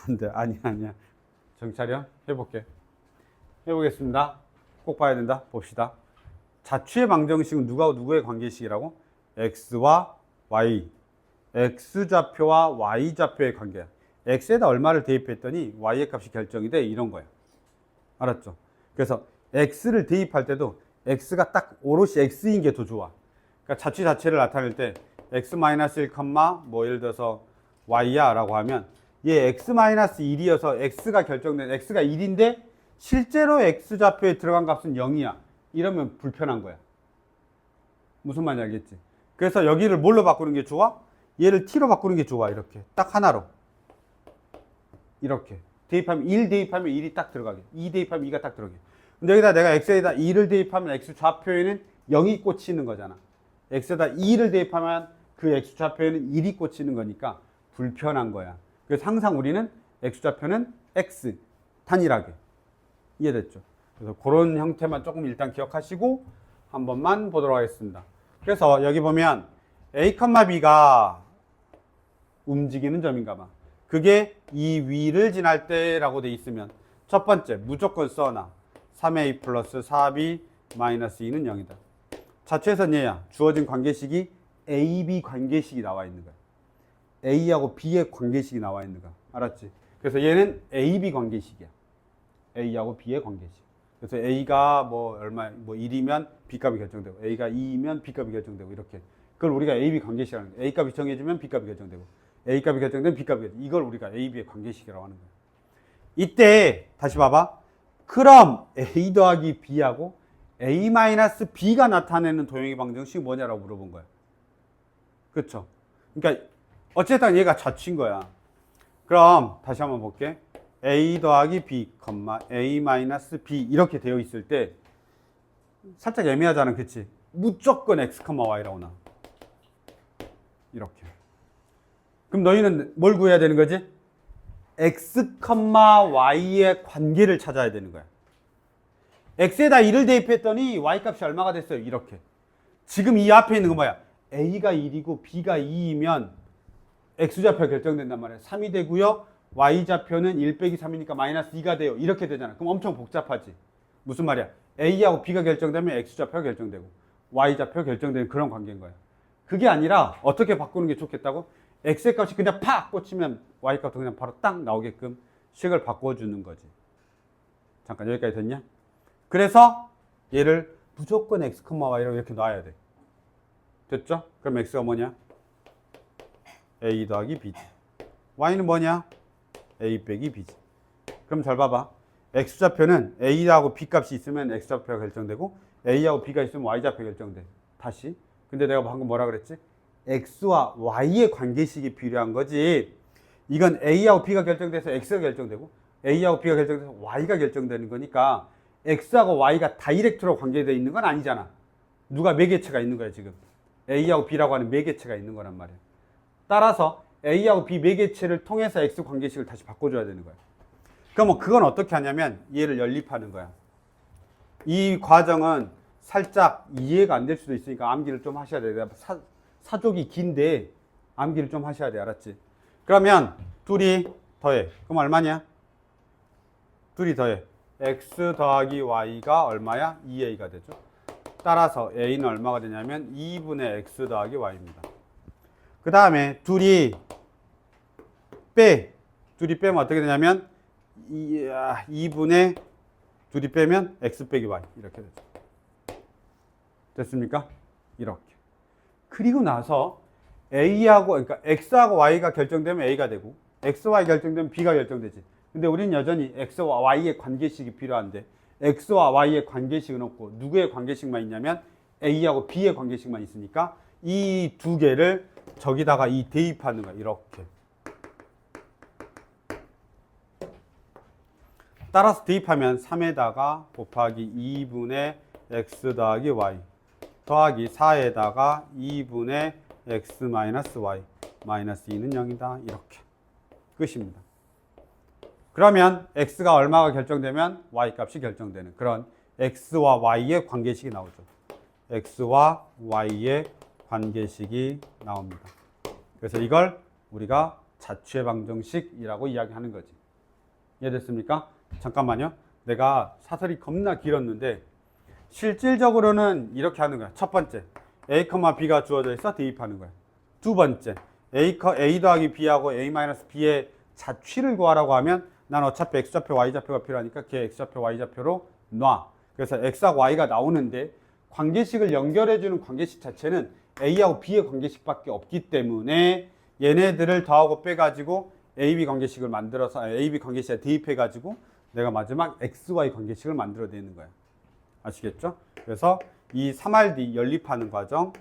안 돼. 아니야. 정신 차려. 해보겠습니다. 꼭 봐야 된다. 봅시다. 자취의 방정식은 누구의 관계식이라고? x와 y. x좌표와 y좌표의 관계야. x에다 얼마를 대입했더니 y의 값이 결정이 돼. 이런 거야. 알았죠? 그래서 x를 대입할 때도 x가 딱 오롯이 x인 게 더 좋아. 그러니까 자취 자체를 나타낼 때 x-1, 예를 들어서 y야 라고 하면 얘 x-1이어서 x가 결정된 x가 1인데 실제로 x좌표에 들어간 값은 0이야. 이러면 불편한 거야. 무슨 말인지 알겠지? 그래서 여기를 뭘로 바꾸는 게 좋아? 얘를 t로 바꾸는 게 좋아. 이렇게 딱 하나로 이렇게 대입하면 1 대입하면 1이 딱 들어가게, 2 대입하면 2가 딱 들어가게. 근데 여기다 내가 x에다 2를 대입하면 x좌표에는 0이 꽂히는 거잖아. x에다 2를 대입하면 그 x좌표에는 1이 꽂히는 거니까 불편한 거야. 그래서 항상 우리는 x좌표는 x 단일하게. 이해됐죠? 그래서 그런 형태만 조금 일단 기억하시고 한 번만 보도록 하겠습니다. 그래서 여기 보면 a, b가 움직이는 점인가 봐. 그게 이 위를 지날 때라고 돼 있으면 첫 번째 무조건 써놔. 3a 플러스 4b 마이너스 2는 0이다. 자취에선 얘야. 주어진 관계식이 a, b 관계식이 나와 있는 거야. a하고 b의 관계식이 나와 있는 거야. 알았지? 그래서 얘는 a, b 관계식이야. a하고 b의 관계식. 그래서 a가 1이면 b 값이 결정되고, a가 2이면 b 값이 결정되고, 이렇게. 그걸 우리가 a, b 관계식이라는 거야. a 값이 정해지면 b 값이 결정되고, A 값이 결정되면 B 값이 결정. 이걸 우리가 A, B의 관계식이라고 하는 거예요. 이때 다시 봐봐. 그럼 A 더하기 B하고 A 마이너스 B가 나타내는 도형의 방정식이 뭐냐라고 물어본 거야. 그렇죠? 그러니까 어쨌든 얘가 자취인 거야. 그럼 다시 한번 볼게. A 더하기 B, A 마이너스 B 이렇게 되어 있을 때 살짝 애매하잖아. 그치? 무조건 X, Y라고 나와. 이렇게. 그럼 너희는 뭘 구해야 되는 거지? X, Y의 관계를 찾아야 되는 거야. X에다 1을 대입했더니 Y 값이 얼마가 됐어요? 이렇게. 지금 이 앞에 있는 거 뭐야? A가 1이고 B가 2이면 X좌표 결정된단 말이야. 3이 되고요. Y좌표는 1 빼기 3이니까 마이너스 2가 돼요. 이렇게 되잖아. 그럼 엄청 복잡하지. 무슨 말이야? A하고 B가 결정되면 X좌표가 결정되고 Y좌표가 결정되는 그런 관계인 거야. 그게 아니라 어떻게 바꾸는 게 좋겠다고? X의 값이 그냥 팍 꽂히면 Y 값도 그냥 바로 딱 나오게끔 식을 바꿔주는 거지. 잠깐 여기까지 됐냐? 그래서 얘를 무조건 X, Y라고 이렇게 놔야 돼. 됐죠? 그럼 X가 뭐냐? A 더하기 B지. Y는 뭐냐? A 빼기 B지. 그럼 잘 봐봐. X좌표는 A하고 B 값이 있으면 X좌표가 결정되고 A하고 B가 있으면 Y좌표가 결정돼. 다시. 근데 내가 방금 뭐라 그랬지? X와 Y의 관계식이 필요한 거지. 이건 A하고 B가 결정돼서 X가 결정되고 A하고 B가 결정돼서 Y가 결정되는 거니까 X하고 Y가 다이렉트로 관계되어 있는 건 아니잖아. 누가 매개체가 있는 거야 지금. A하고 B라고 하는 매개체가 있는 거란 말이야. 따라서 A하고 B 매개체를 통해서 X 관계식을 다시 바꿔줘야 되는 거야. 그럼 뭐 그건 어떻게 하냐면 얘를 연립하는 거야. 이 과정은 살짝 이해가 안 될 수도 있으니까 암기를 좀 하셔야 돼. 사족이 긴데 암기를 좀 하셔야 돼. 알았지? 그러면 둘이 더해. 그럼 얼마냐? 둘이 더해. X 더하기 Y가 얼마야? 2A가 되죠. 따라서 A는 얼마가 되냐면 2분의 X 더하기 Y입니다. 그 다음에 둘이 빼면 어떻게 되냐면 2분의 둘이 빼면 X 빼기 Y 이렇게 되죠. 됐습니까? 이렇게. 그리고 나서 A하고 그러니까 X하고 Y가 결정되면 A가 되고 XY 결정되면 B가 결정되지. 근데 우리는 여전히 X와 Y의 관계식이 필요한데 X와 Y의 관계식은 없고 누구의 관계식만 있냐면 A하고 B의 관계식만 있으니까 이 두 개를 저기다가 이 대입하는 거야. 이렇게. 따라서 대입하면 3에다가 곱하기 2분의 X 더하기 Y 더하기 4에다가 2분의 X 마이너스 Y 마이너스 2는 0이다. 이렇게. 끝입니다. 그러면 X가 얼마가 결정되면 Y 값이 결정되는 그런 X와 Y의 관계식이 나오죠. X와 Y의 관계식이 나옵니다. 그래서 이걸 우리가 자취의 방정식이라고 이야기하는 거지. 이해됐습니까? 잠깐만요. 내가 사설이 겁나 길었는데 실질적으로는 이렇게 하는 거야. 첫 번째, A, B가 주어져 있어 대입하는 거야. 두 번째, A 더하기 B하고 A-B의 자취를 구하라고 하면 난 어차피 X좌표, Y좌표가 필요하니까 걔 X좌표, Y좌표로 놔. 그래서 X하고 Y가 나오는데 관계식을 연결해주는 관계식 자체는 A하고 B의 관계식밖에 없기 때문에 얘네들을 더하고 빼가지고 AB 관계식을 만들어서 AB 관계식에 대입해가지고 내가 마지막 XY 관계식을 만들어내는 거야. 아시겠죠? 그래서 이 3RD 연립하는 과정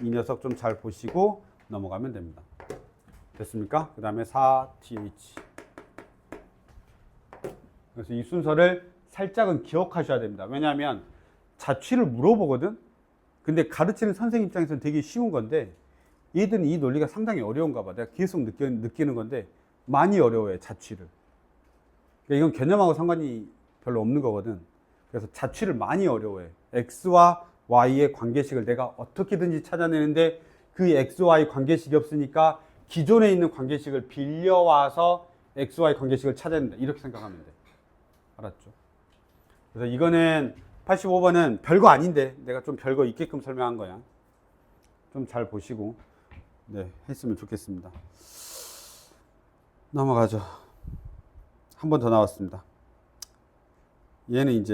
이 녀석 좀 잘 보시고 넘어가면 됩니다. 됐습니까? 그 다음에 4TH. 그래서 이 순서를 살짝은 기억하셔야 됩니다. 왜냐하면 자취를 물어보거든? 근데 가르치는 선생님 입장에서는 되게 쉬운 건데 얘들은 이 논리가 상당히 어려운가 봐. 내가 계속 느끼는 건데 많이 어려워요, 자취를. 그러니까 이건 개념하고 상관이 별로 없는 거거든. 그래서 자취를 많이 어려워해. X와 Y의 관계식을 내가 어떻게든지 찾아내는데 그 XY 관계식이 없으니까 기존에 있는 관계식을 빌려와서 XY 관계식을 찾아낸다. 이렇게 생각하면 돼. 알았죠? 그래서 이거는 85번은 별거 아닌데 내가 좀 별거 있게끔 설명한 거야. 좀 잘 보시고 네, 했으면 좋겠습니다. 넘어가죠. 한 번 더 나왔습니다. 얘는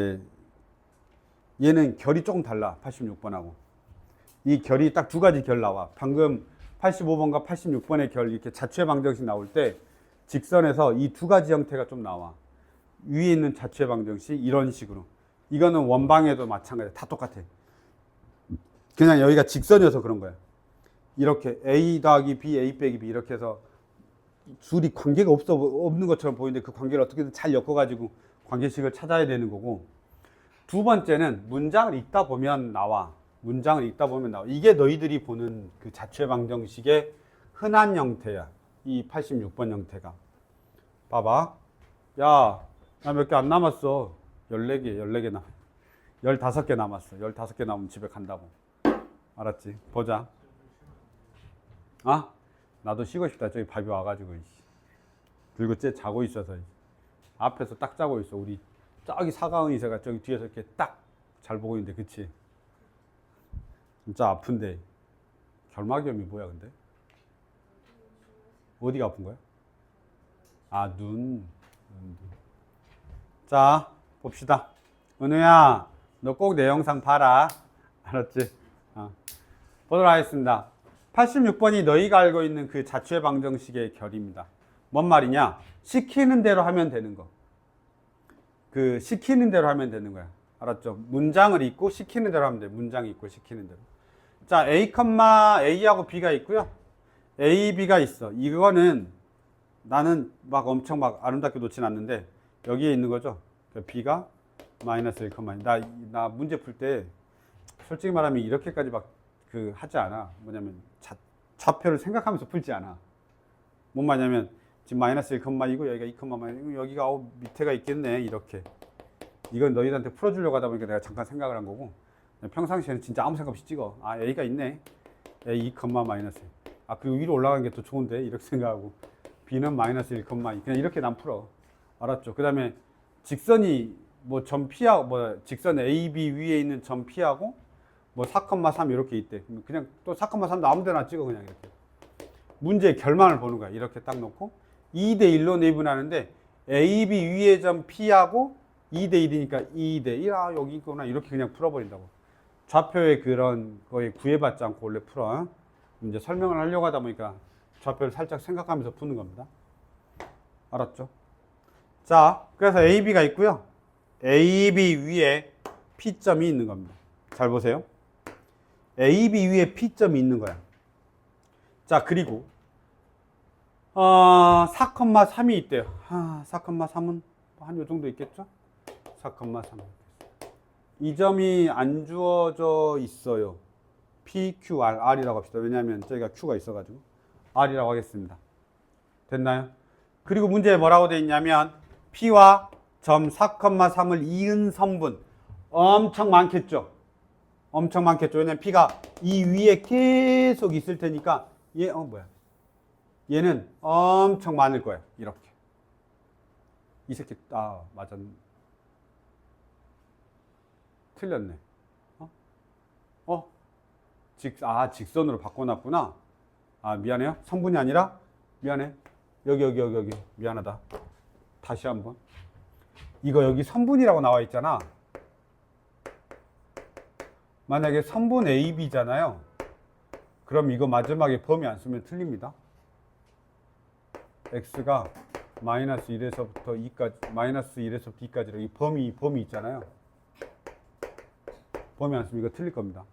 결이 조금 달라. 86번하고. 이 결이 딱 두 가지 결 나와. 방금 85번과 86번의 결 이렇게 자취의 방정식 나올 때 직선에서 이 두 가지 형태가 좀 나와. 위에 있는 자취의 방정식 이런 식으로. 이거는 원방에도 마찬가지야. 다 똑같아. 그냥 여기가 직선이어서 그런 거야. 이렇게 A 더하기 B, A 빼기 B 이렇게 해서 둘이 관계가 없는 것처럼 보이는데 그 관계를 어떻게든 잘 엮어가지고 관계식을 찾아야 되는 거고, 두 번째는 문장을 읽다 보면 나와. 문장을 읽다 보면 나와. 이게 너희들이 보는 그 자취의 방정식의 흔한 형태야. 이 86번 형태가. 봐봐. 야, 나 몇 개 안 남았어. 14개 남았어. 15개 남았어. 15개 남으면 집에 간다고. 알았지? 보자. 아? 나도 쉬고 싶다. 저기 밥이 와가지고. 그리고 쟤 자고 있어서. 앞에서 딱 자고 있어. 우리 저기 사가은이새가 저기 뒤에서 이렇게 딱 잘 보고 있는데, 그치? 진짜 아픈데. 결막염이 뭐야, 근데? 어디가 아픈 거야? 아, 눈. 자, 봅시다. 은우야, 너 꼭 내 영상 봐라. 알았지? 보도록 하겠습니다. 86번이 너희가 알고 있는 그 자취의 방정식의 결입니다. 뭔 말이냐? 시키는 대로 하면 되는 거. 그 시키는 대로 하면 되는 거야. 알았죠? 문장을 읽고 시키는 대로 하면 돼. 문장 읽고 시키는 대로. 자, A하고 B가 있고요. A, B가 있어. 이거는 나는 막 엄청 막 아름답게 놓진 않는데 여기에 있는 거죠. B가 마이너스 1, 나 문제 풀 때 솔직히 말하면 이렇게까지 막 그 하지 않아. 뭐냐면 좌표를 생각하면서 풀지 않아. 뭔 말이냐면 지금 마이너스 1,2고 여기가 2,-1이고 여기가 밑에가 있겠네. 이렇게. 이건 너희들한테 풀어주려고 하다 보니까 내가 잠깐 생각을 한 거고, 평상시에는 진짜 아무 생각 없이 찍어. 아, A가 있네. A 2, 마이너스 1. 아, 그리고 위로 올라가는 게 더 좋은데 이렇게 생각하고, B는 마이너스 1, 2. 그냥 이렇게 난 풀어. 알았죠? 그 다음에 직선이 뭐 점 P하고 뭐 직선 AB 위에 있는 점 P하고 뭐 4,3 이렇게 있대. 그냥 또 4,3도 아무 데나 찍어. 그냥 이렇게. 문제의 결말을 보는 거야. 이렇게 딱 놓고 2대 1로 내분하는데 AB 위의 점 P하고 2대 1이니까 2대 1. 아, 여기 있구나. 이렇게 그냥 풀어버린다고. 좌표의 그런 거에 구애받지 않고 원래 풀어. 이제 설명을 하려고 하다 보니까 좌표를 살짝 생각하면서 푸는 겁니다. 알았죠? 자, 그래서 AB가 있고요. AB 위에 P점이 있는 겁니다. 잘 보세요. AB 위에 P점이 있는 거야. 자, 그리고 4,3이 있대요. 4,3은 한 요 정도 있겠죠? 4,3. 이 점이 안 주어져 있어요. P, Q, R이라고 합시다. 왜냐하면 저희가 Q가 있어가지고 R이라고 하겠습니다. 됐나요? 그리고 문제에 뭐라고 되어 있냐면 P와 점 4,3을 이은 선분 엄청 많겠죠? 엄청 많겠죠? 왜냐면 P가 이 위에 계속 있을 테니까 얘는 엄청 많을 거야. 이렇게. 이 새끼, 맞았네. 틀렸네. 직선으로 바꿔놨구나. 미안해요. 성분이 아니라, 미안해. 여기. 미안하다. 다시 한번. 이거 여기 성분이라고 나와 있잖아. 만약에 성분 AB잖아요. 그럼 이거 마지막에 범위 안 쓰면 틀립니다. X가 마이너스 1에서부터 2까지, 마이너스 1에서부터 2까지 이 범위 있잖아요. 범위 안 쓰면 이거 틀릴 겁니다.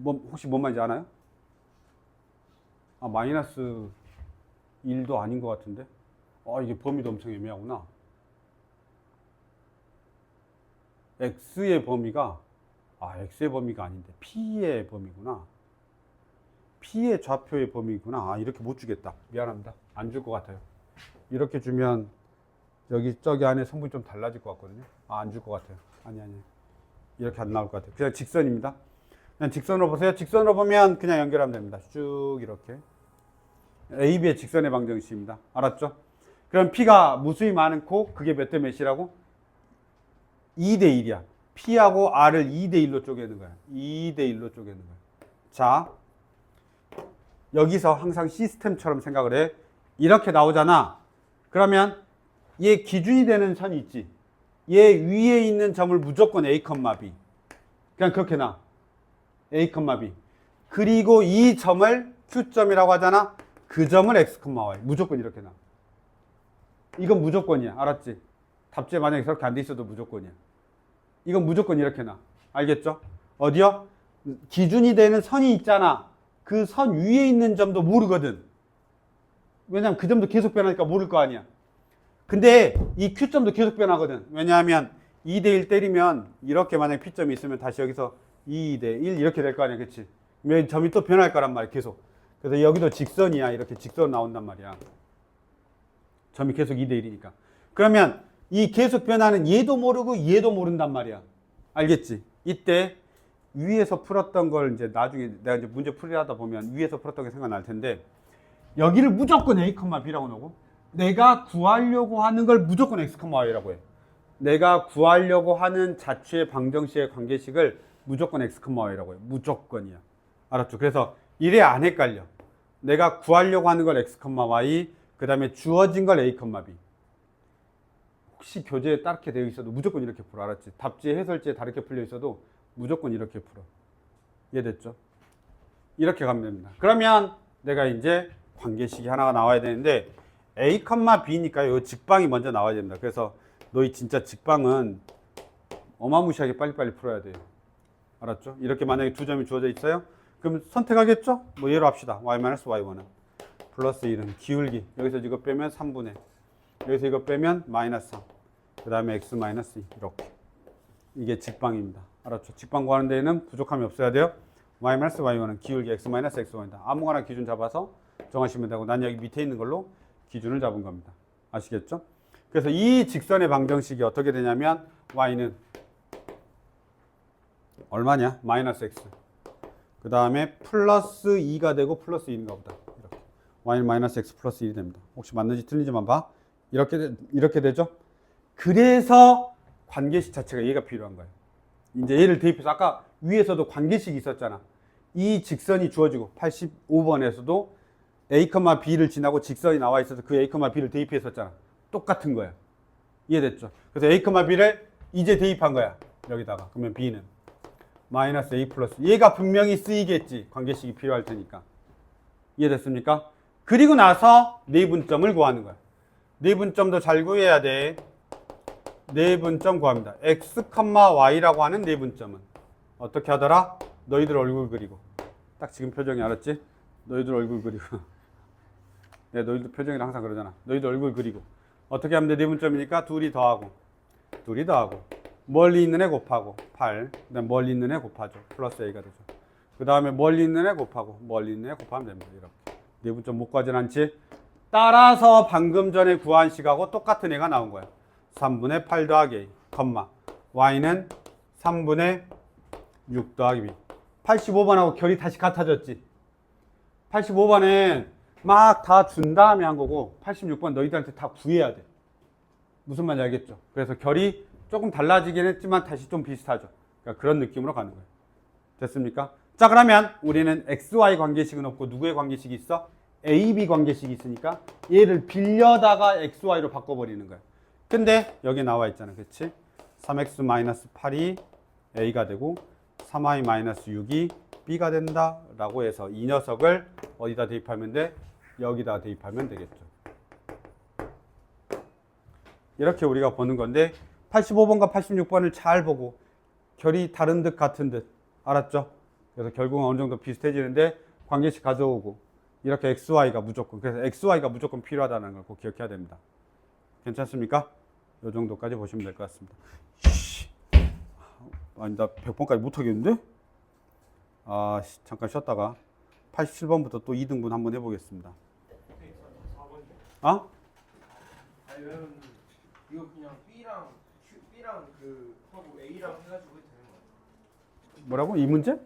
혹시 뭔 말인지 아나요? 마이너스 1도 아닌 것 같은데? 이게 범위도 엄청 애매하구나. X의 범위가, X의 범위가 아닌데, P의 범위구나. P의 좌표의 범위구나. 이렇게 못 주겠다. 미안합니다. 안 줄 것 같아요. 이렇게 주면, 저기 안에 성분이 좀 달라질 것 같거든요. 안 줄 것 같아요. 아니. 이렇게 안 나올 것 같아요. 그냥 직선입니다. 그냥 직선으로 보세요. 직선으로 보면 그냥 연결하면 됩니다. 쭉 이렇게. AB의 직선의 방정식입니다. 알았죠? 그럼 P가 무수히 많고 그게 몇 대 몇이라고? 2대 1이야. P하고 R을 2대 1로 쪼개는 거야. 2대 1로 쪼개는 거야. 자, 여기서 항상 시스템처럼 생각을 해. 이렇게 나오잖아. 그러면 얘 기준이 되는 선이 있지. 얘 위에 있는 점을 무조건 A, B. 그냥 그렇게 나. A, B. 그리고 이 점을 Q점이라고 하잖아. 그 점을 X, Y. 무조건 이렇게 나와. 이건 무조건이야. 알았지? 답지에 만약에 그렇게 안 돼 있어도 무조건이야. 이건 무조건 이렇게 나. 알겠죠? 어디요? 기준이 되는 선이 있잖아. 그 선 위에 있는 점도 모르거든. 왜냐면 그 점도 계속 변하니까 모를 거 아니야. 근데 이 Q점도 계속 변하거든. 왜냐하면 2대1 때리면 이렇게 만약에 P점이 있으면 다시 여기서 2대1 이렇게 될 거 아니야. 그치? 점이 또 변할 거란 말이야. 계속. 그래서 여기도 직선이야. 이렇게 직선 나온단 말이야. 점이 계속 2대1이니까. 그러면 이 계속 변하는 얘도 모르고 얘도 모른단 말이야. 알겠지? 이때 위에서 풀었던 걸 이제 나중에 내가 이제 문제 풀이하다 보면 위에서 풀었던 게 생각날 텐데 여기를 무조건 A, B라고 놓고 내가 구하려고 하는 걸 무조건 X, Y라고 해. 내가 구하려고 하는 자취의 방정식의 관계식을 무조건 X, Y라고 해. 무조건이야. 알았죠? 그래서 이래 안 헷갈려. 내가 구하려고 하는 걸 X, Y, 그 다음에 주어진 걸 A, B. 혹시 교재에 다르게 되어 있어도 무조건 이렇게 풀어. 알았지? 답지에 해설지에 다르게 풀려 있어도 무조건 이렇게 풀어. 이해됐죠? 이렇게 가면 됩니다. 그러면 내가 이제 관계식이 하나가 나와야 되는데 A, B니까 요 직방이 먼저 나와야 됩니다. 그래서 너희 진짜 직방은 어마무시하게 빨리빨리 풀어야 돼요. 알았죠? 이렇게 만약에 두 점이 주어져 있어요? 그럼 선택하겠죠? 뭐 예로 합시다. y-y1은 플러스 1은 기울기. 여기서 이거 빼면 3분의 여기서 이거 빼면 마이너스 3. 그 다음에 x 마이너스 2. 이렇게. 이게 직방입니다. 알았죠? 직방 구하는 데에는 부족함이 없어야 돼요. y-y1은 기울기 x 마이너스 x1이다. 아무거나 기준 잡아서 정하시면 되고 난 여기 밑에 있는 걸로 기준을 잡은 겁니다. 아시겠죠? 그래서 이 직선의 방정식이 어떻게 되냐면 y는 얼마냐? 마이너스 x. 그 다음에 플러스 2가 되고 플러스 1인가 보다. 이렇게. y는 마이너스 x 플러스 1이 됩니다. 혹시 맞는지 틀린지만 봐. 이렇게 되죠? 그래서 관계식 자체가 얘가 필요한 거예요. 이제 얘를 대입해서 아까 위에서도 관계식이 있었잖아. 이 직선이 주어지고 85번에서도 A, B를 지나고 직선이 나와 있어서 그 A, B를 대입했었잖아. 똑같은 거야. 이해됐죠? 그래서 A, B를 이제 대입한 거야. 여기다가. 그러면 B는 마이너스 A 플러스. 얘가 분명히 쓰이겠지. 관계식이 필요할 테니까. 이해됐습니까? 그리고 나서 내분점을 구하는 거야. 내분점도 잘 구해야 돼. 내분점 구합니다. X, Y라고 하는 내분점은 어떻게 하더라? 너희들 얼굴 그리고. 딱 지금 표정이 알았지? 너희들 얼굴 그리고. 네, 너희들 표정이랑 항상 그러잖아. 너희들 얼굴 그리고. 어떻게 하면 돼? 내분점이니까 둘이 더하고. 멀리 있는 애 곱하고 8. 그다음 멀리 있는 애 곱하죠. 플러스 A가 되죠. 그 다음에 멀리 있는 애 곱하고 멀리 있는 애 곱하면 됩니다. 이렇게. 내분점 못 구하진 않지? 따라서 방금 전에 구한 식하고 똑같은 애가 나온 거야. 3분의 8 더하기 A, y는 3분의 6 더하기 B. 85번하고 결이 다시 같아졌지. 85번은 막 다 준 다음에 한 거고 86번 너희들한테 다 구해야 돼. 무슨 말인지 알겠죠? 그래서 결이 조금 달라지긴 했지만 다시 좀 비슷하죠. 그러니까 그런 느낌으로 가는 거예요. 됐습니까? 자, 그러면 우리는 XY 관계식은 없고 누구의 관계식이 있어? AB 관계식이 있으니까 얘를 빌려다가 XY로 바꿔버리는 거야. 근데 여기 나와 있잖아. 그치? 3x-8이 A가 되고 3y-6이 B가 된다 라고 해서 이 녀석을 어디다 대입하면 돼? 여기다 대입하면 되겠죠. 이렇게 우리가 보는 건데 85번과 86번을 잘 보고 결이 다른 듯 같은 듯. 알았죠? 그래서 결국은 어느 정도 비슷해지는데 관계식 가져오고 이렇게 XY가 무조건, 그래서 XY가 무조건 필요하다는 걸 꼭 기억해야 됩니다. 괜찮습니까? 이 정도까지 보시면 될 것 같습니다. 아니, 나 100번까지 못하겠는데? 아, 잠깐 쉬었다가 87번부터 또 2등분 한번 해보겠습니다. 아? 아니 왜냐면 이거 그냥 B랑 그 하고 A랑 해가지고 되는 거야. 뭐라고? 이 문제?